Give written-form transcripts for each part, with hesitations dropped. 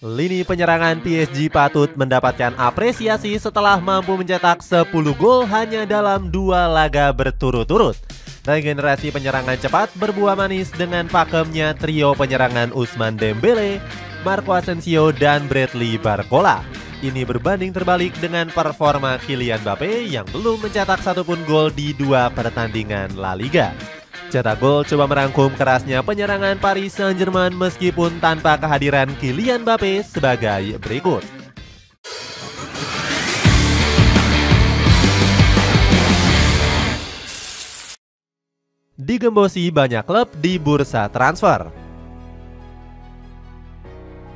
Lini penyerangan PSG patut mendapatkan apresiasi setelah mampu mencetak 10 gol hanya dalam 2 laga berturut-turut. Regenerasi penyerangan cepat berbuah manis dengan pakemnya trio penyerangan Ousmane Dembele, Marco Asensio, dan Bradley Barcola. Ini berbanding terbalik dengan performa Kylian Mbappe yang belum mencetak satupun gol di 2 pertandingan La Liga. Cetak Gol coba merangkum kerasnya penyerangan Paris Saint-Germain meskipun tanpa kehadiran Kylian Mbappe sebagai berikut. Digembosi banyak klub di bursa transfer.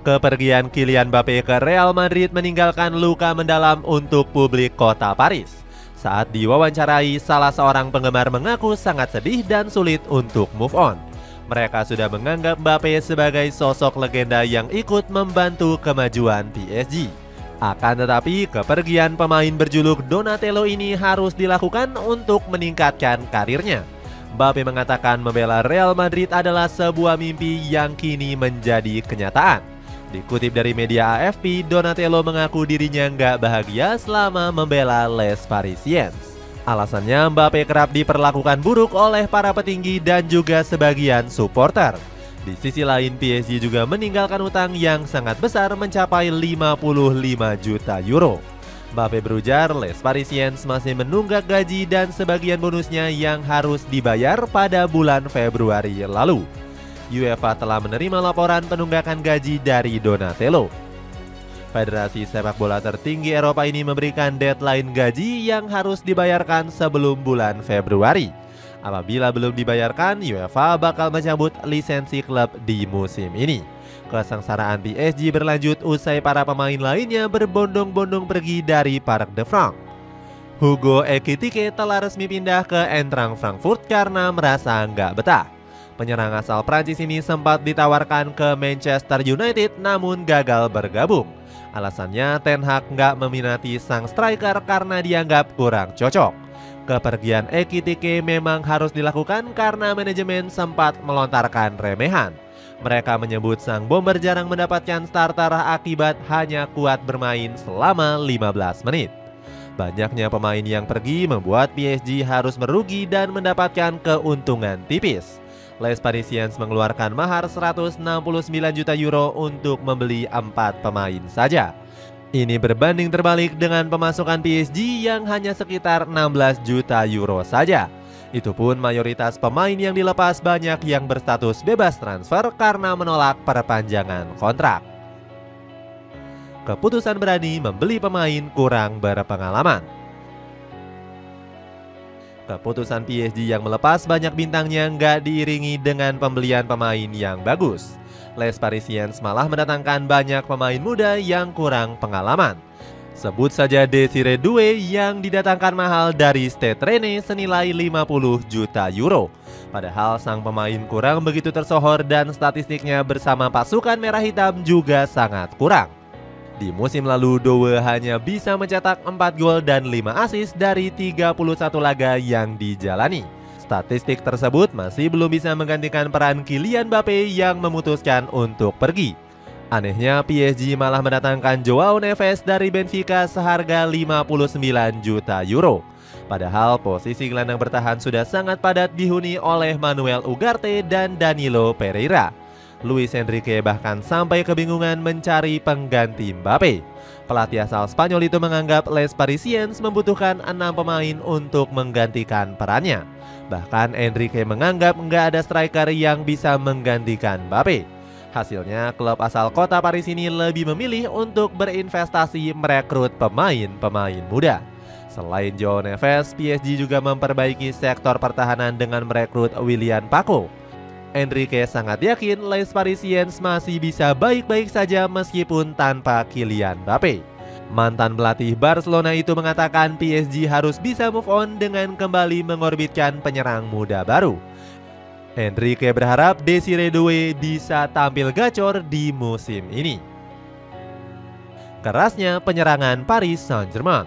Kepergian Kylian Mbappe ke Real Madrid meninggalkan luka mendalam untuk publik kota Paris. Saat diwawancarai, salah seorang penggemar mengaku sangat sedih dan sulit untuk move on. Mereka sudah menganggap Mbappe sebagai sosok legenda yang ikut membantu kemajuan PSG. Akan tetapi, kepergian pemain berjuluk Donatello ini harus dilakukan untuk meningkatkan karirnya. Mbappe mengatakan membela Real Madrid adalah sebuah mimpi yang kini menjadi kenyataan. Dikutip dari media AFP, Donatello mengaku dirinya nggak bahagia selama membela Les Parisiens. Alasannya, Mbappe kerap diperlakukan buruk oleh para petinggi dan juga sebagian supporter. Di sisi lain, PSG juga meninggalkan utang yang sangat besar mencapai 55 juta euro. Mbappe berujar Les Parisiens masih menunggak gaji dan sebagian bonusnya yang harus dibayar pada bulan Februari lalu. UEFA telah menerima laporan penunggakan gaji dari Donatello. Federasi sepak bola tertinggi Eropa ini memberikan deadline gaji yang harus dibayarkan sebelum bulan Februari. Apabila belum dibayarkan, UEFA bakal mencabut lisensi klub di musim ini. Kesengsaraan PSG berlanjut usai para pemain lainnya berbondong-bondong pergi dari Parc de France. Hugo Ekitike telah resmi pindah ke Eintracht Frankfurt karena merasa nggak betah. Penyerang asal Prancis ini sempat ditawarkan ke Manchester United namun gagal bergabung. Alasannya Ten Hag nggak meminati sang striker karena dianggap kurang cocok. Kepergian Ekitike memang harus dilakukan karena manajemen sempat melontarkan remehan. Mereka menyebut sang bomber jarang mendapatkan starter akibat hanya kuat bermain selama 15 menit. Banyaknya pemain yang pergi membuat PSG harus merugi dan mendapatkan keuntungan tipis. Les Parisiens mengeluarkan mahar 169 juta euro untuk membeli 4 pemain saja. Ini berbanding terbalik dengan pemasukan PSG yang hanya sekitar 16 juta euro saja. Itu pun mayoritas pemain yang dilepas banyak yang berstatus bebas transfer karena menolak perpanjangan kontrak. Keputusan berani membeli pemain kurang berpengalaman. Keputusan PSG yang melepas banyak bintangnya nggak diiringi dengan pembelian pemain yang bagus. Les Parisiens malah mendatangkan banyak pemain muda yang kurang pengalaman. Sebut saja Désiré Doué yang didatangkan mahal dari Stade Rennais senilai 50 juta euro. Padahal sang pemain kurang begitu tersohor dan statistiknya bersama pasukan merah hitam juga sangat kurang. Di musim lalu, Doué hanya bisa mencetak 4 gol dan 5 assist dari 31 laga yang dijalani. Statistik tersebut masih belum bisa menggantikan peran Kylian Mbappe yang memutuskan untuk pergi. Anehnya, PSG malah mendatangkan Joao Neves dari Benfica seharga 59 juta euro. Padahal posisi gelandang bertahan sudah sangat padat dihuni oleh Manuel Ugarte dan Danilo Pereira. Luis Enrique bahkan sampai kebingungan mencari pengganti Mbappe. Pelatih asal Spanyol itu menganggap Les Parisiens membutuhkan 6 pemain untuk menggantikan perannya. Bahkan Enrique menganggap nggak ada striker yang bisa menggantikan Mbappe. Hasilnya klub asal kota Paris ini lebih memilih untuk berinvestasi merekrut pemain-pemain muda. Selain Joao Neves, PSG juga memperbaiki sektor pertahanan dengan merekrut Willian Paco. Enrique sangat yakin Les Parisiens masih bisa baik-baik saja meskipun tanpa Kylian Mbappe. Mantan pelatih Barcelona itu mengatakan PSG harus bisa move on dengan kembali mengorbitkan penyerang muda baru. Enrique berharap Désiré Doué bisa tampil gacor di musim ini. Kerasnya penyerangan Paris Saint-Germain.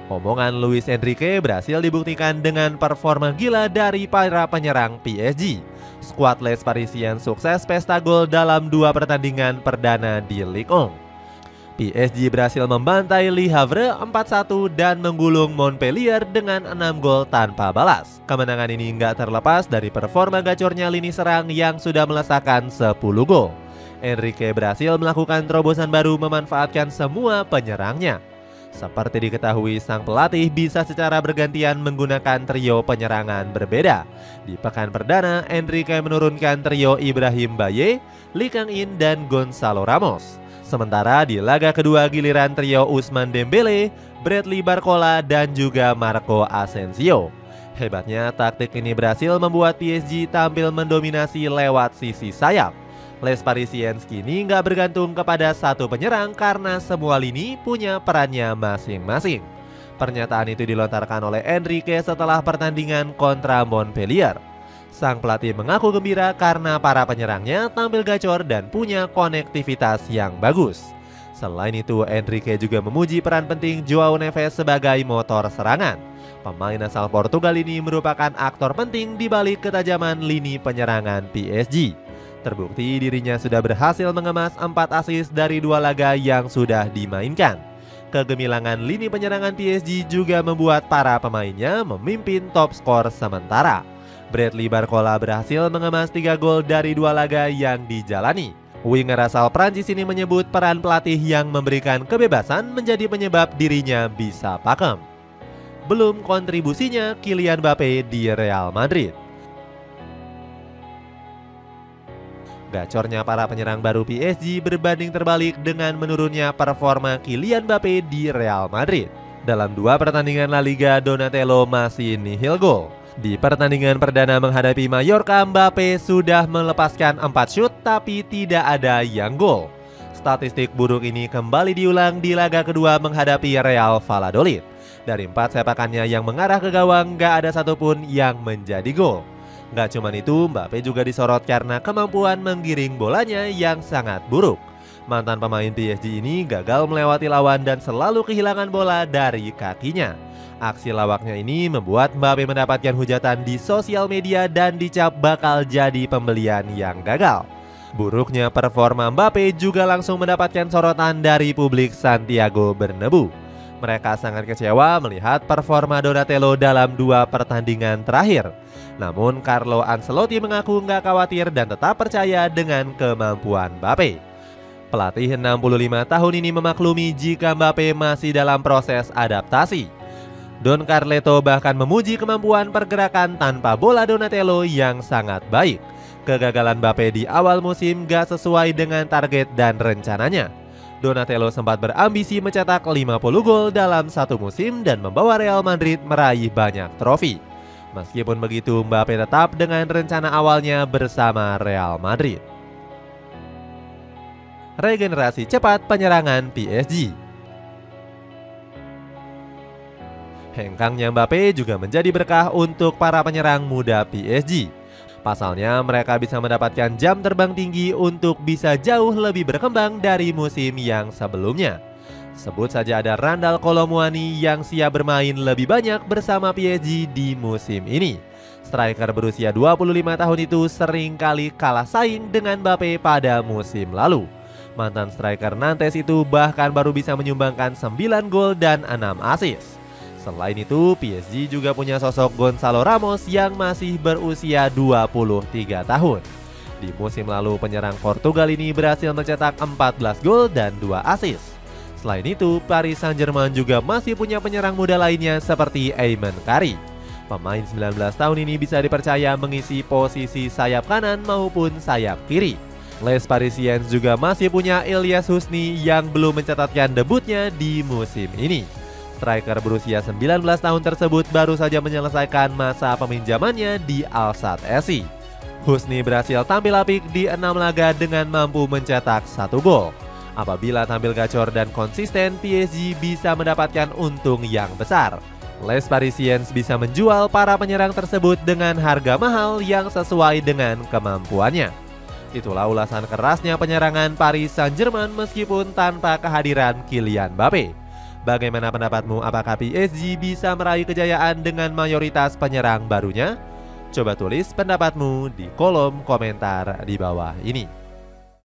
Omongan Luis Enrique berhasil dibuktikan dengan performa gila dari para penyerang PSG. Skuad Les Parisiens sukses pesta gol dalam 2 pertandingan perdana di Ligue 1. PSG berhasil membantai Le Havre 4-1 dan menggulung Montpellier dengan 6 gol tanpa balas. Kemenangan ini nggak terlepas dari performa gacornya lini serang yang sudah melesakkan 10 gol. Enrique berhasil melakukan terobosan baru memanfaatkan semua penyerangnya. Seperti diketahui, sang pelatih bisa secara bergantian menggunakan trio penyerangan berbeda. Di pekan perdana, Enrique menurunkan trio Ibrahim Baye, Lee Kang-in, dan Gonzalo Ramos. Sementara di laga kedua giliran trio Ousmane Dembele, Bradley Barcola, dan juga Marco Asensio. Hebatnya, taktik ini berhasil membuat PSG tampil mendominasi lewat sisi sayap. Les Parisiens kini nggak bergantung kepada satu penyerang karena semua lini punya perannya masing-masing. Pernyataan itu dilontarkan oleh Enrique setelah pertandingan kontra Montpellier. Sang pelatih mengaku gembira karena para penyerangnya tampil gacor dan punya konektivitas yang bagus. Selain itu, Enrique juga memuji peran penting Joao Neves sebagai motor serangan. Pemain asal Portugal ini merupakan aktor penting di balik ketajaman lini penyerangan PSG. Terbukti dirinya sudah berhasil mengemas 4 assist dari 2 laga yang sudah dimainkan. Kegemilangan lini penyerangan PSG juga membuat para pemainnya memimpin top skor sementara. Bradley Barcola berhasil mengemas 3 gol dari 2 laga yang dijalani. Winger asal Prancis ini menyebut peran pelatih yang memberikan kebebasan menjadi penyebab dirinya bisa pakem. Belum kontribusinya Kylian Mbappe di Real Madrid. Gacornya para penyerang baru PSG berbanding terbalik dengan menurunnya performa Kylian Mbappe di Real Madrid. Dalam 2 pertandingan La Liga, Donatello masih nihil gol. Di pertandingan perdana menghadapi Mallorca, Mbappe sudah melepaskan 4 shoot tapi tidak ada yang gol. Statistik buruk ini kembali diulang di laga kedua menghadapi Real Valladolid. Dari 4 sepakannya yang mengarah ke gawang, gak ada satupun yang menjadi gol. Gak cuman itu, Mbappe juga disorot karena kemampuan menggiring bolanya yang sangat buruk. Mantan pemain PSG ini gagal melewati lawan dan selalu kehilangan bola dari kakinya. Aksi lawaknya ini membuat Mbappe mendapatkan hujatan di sosial media dan dicap bakal jadi pembelian yang gagal. Buruknya performa Mbappe juga langsung mendapatkan sorotan dari publik Santiago Bernabeu. Mereka sangat kecewa melihat performa Donatello dalam 2 pertandingan terakhir. Namun Carlo Ancelotti mengaku nggak khawatir dan tetap percaya dengan kemampuan Mbappe. Pelatih 65 tahun ini memaklumi jika Mbappe masih dalam proses adaptasi. Don Carleto bahkan memuji kemampuan pergerakan tanpa bola Donatello yang sangat baik. Kegagalan Mbappe di awal musim gak sesuai dengan target dan rencananya. Donatello sempat berambisi mencetak 50 gol dalam 1 musim dan membawa Real Madrid meraih banyak trofi. Meskipun begitu, Mbappe tetap dengan rencana awalnya bersama Real Madrid. Regenerasi cepat penyerangan PSG. Hengkangnya Mbappe juga menjadi berkah untuk para penyerang muda PSG. Pasalnya mereka bisa mendapatkan jam terbang tinggi untuk bisa jauh lebih berkembang dari musim yang sebelumnya. Sebut saja ada Randal Kolo Muani yang siap bermain lebih banyak bersama PSG di musim ini. Striker berusia 25 tahun itu sering kali kalah saing dengan Mbappe pada musim lalu. Mantan striker Nantes itu bahkan baru bisa menyumbangkan 9 gol dan 6 assist. Selain itu, PSG juga punya sosok Gonzalo Ramos yang masih berusia 23 tahun. Di musim lalu, penyerang Portugal ini berhasil mencetak 14 gol dan 2 assist. Selain itu, Paris Saint-Germain juga masih punya penyerang muda lainnya seperti Ayman Kari. Pemain 19 tahun ini bisa dipercaya mengisi posisi sayap kanan maupun sayap kiri. Les Parisiens juga masih punya Ilyas Husni yang belum mencatatkan debutnya di musim ini. Striker berusia 19 tahun tersebut baru saja menyelesaikan masa peminjamannya di Al Sadd SC. Husni berhasil tampil apik di 6 laga dengan mampu mencetak 1 gol. Apabila tampil gacor dan konsisten, PSG bisa mendapatkan untung yang besar. Les Parisiens bisa menjual para penyerang tersebut dengan harga mahal yang sesuai dengan kemampuannya. Itulah ulasan kerasnya penyerangan Paris Saint-Germain meskipun tanpa kehadiran Kylian Mbappe. Bagaimana pendapatmu? Apakah PSG bisa meraih kejayaan dengan mayoritas penyerang barunya? Coba tulis pendapatmu di kolom komentar di bawah ini.